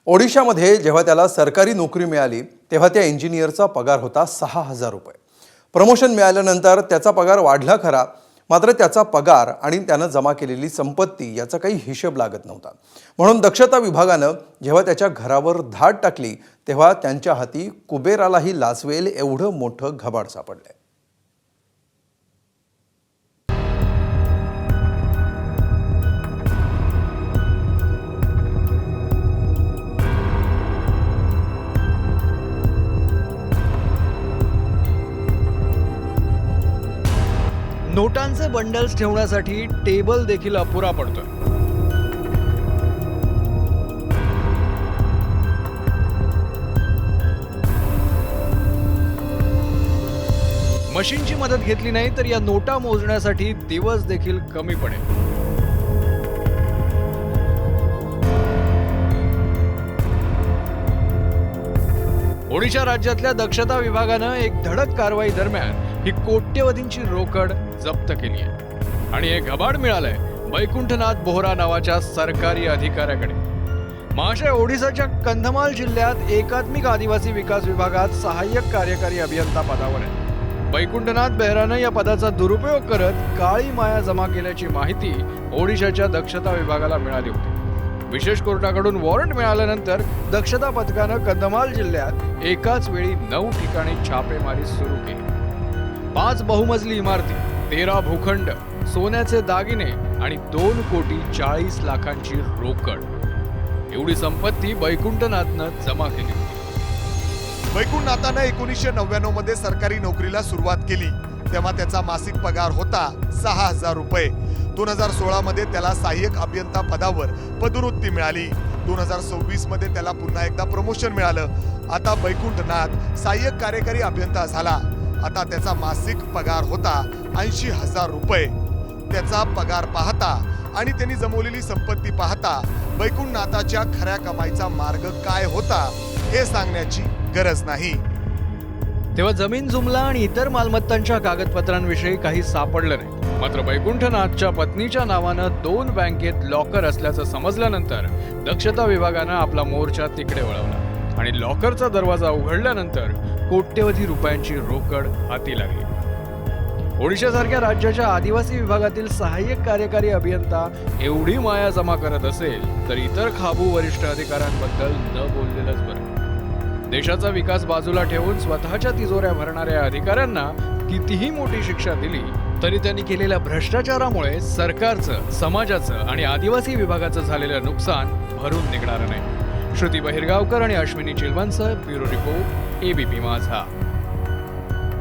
ओडिशामध्ये जेव्हा त्याला सरकारी नोकरी मिळाली तेव्हा त्या इंजिनियरचा पगार होता 6,000 रुपये। प्रमोशन मिळाल्यानंतर त्याचा पगार वाढला खरा, मात्र त्याचा पगार आणि त्यानं जमा केलेली संपत्ती याचा काही हिशोब लागत नव्हता। म्हणून दक्षता विभागानं जेव्हा त्याच्या घरावर धाड टाकली तेव्हा त्यांच्या हाती कुबेरालाही लाजवेल एवढं मोठं घबाड सापडले। नोटांचे बंडल्स ठेवण्यासाठी टेबल देखील अपुरा पडतोय। मशीनची मदत घेतली नाही तर या नोटा मोजण्यासाठी दिवस देखील कमी पडेल। ओडिशा राज्यातल्या दक्षता विभागानं एक धडक कारवाई दरम्यान ही कोट्यवधींची रोकड जप्त केली आहे आणि हे घबाड मिळालंय वैकुंठनाथ बोहरा नावाच्या सरकारी अधिकाऱ्याकडे। महाशय, ओडिसाच्या कंधमाल जिल्ह्यात एकात्मिक आदिवासी विकास विभागात सहाय्यक कार्यकारी अभियंता पदावर आहे। वैकुंठनाथ बेहरानं या पदाचा दुरुपयोग करत काळी माया जमा केल्याची माहिती ओडिशाच्या दक्षता विभागाला मिळाली होती। विशेष कोर्टाकडून वॉरंट मिळाल्यानंतर दक्षता पथकानं कंधमाल जिल्ह्यात एकाच वेळी 9 ठिकाणी छापेमारी सुरू केली। 5 बहुमजली इमारती, 13 भूखंड, सोन्याचे दागिने आणि 2,40,00,00,000ची रोकड एवढी संपत्ती वैकुंठनाथनं जमा केली होती। वैकुंठनाथानं 1999 मध्ये सरकारी नोकरीला सुरुवात केली तेव्हा त्याचा मासिक पगार होता 6,000 रुपये। 2016 मध्ये त्याला सहाय्यक अभियंता पदावर पदोन्नती मिळाली। 2026 मध्ये त्याला पुन्हा एकदा प्रमोशन मिळालं। आता वैकुंठनाथ सहाय्यक कार्यकारी अभियंता झाला। आता त्याचा मासिक पगार होता 80,000 रुपये। त्याचा पगार पाहता आणि त्यांनी जमवलेली संपत्ती पाहता वैकुंठनाथाच्या खऱ्या कमाईचा मार्ग काय होता हे सांगण्याची गरज नाही। तेव्हा जमीन जुमला आणि इतर मालमत्तांच्या कागदपत्रांविषयी काही सापडलं नाही। मात्र वैकुंठनाथच्या पत्नीच्या नावानं 2 बँकेत लॉकर असल्याचं समजल्यानंतर दक्षता विभागानं आपला मोर्चा तिकडे वळवला आणि लॉकरचा दरवाजा उघडल्यानंतर कोट्यवधी रुपयांची रोकड हाती लागली। ओडिशासारख्या राज्याच्या आदिवासी विभागातील सहाय्यक कार्यकारी अभियंता एवढी माया जमा करत असेल तर इतर खाबू वरिष्ठ अधिकाऱ्यांबद्दल न बोललेलंच बरं। देशाचा विकास बाजूला ठेवून स्वतःच्या तिजोऱ्या भरणाऱ्या अधिकाऱ्यांना कितीही मोठी शिक्षा दिली तरी त्यांनी केलेल्या भ्रष्टाचारामुळे सरकारचं, समाजाचं आणि आदिवासी विभागाचं झालेलं नुकसान भरून निघणार नाही। श्रुती बहिरगावकर आणि अश्विनी चिलवनसह ब्युरो रिपोर्ट, एबीपी माझा।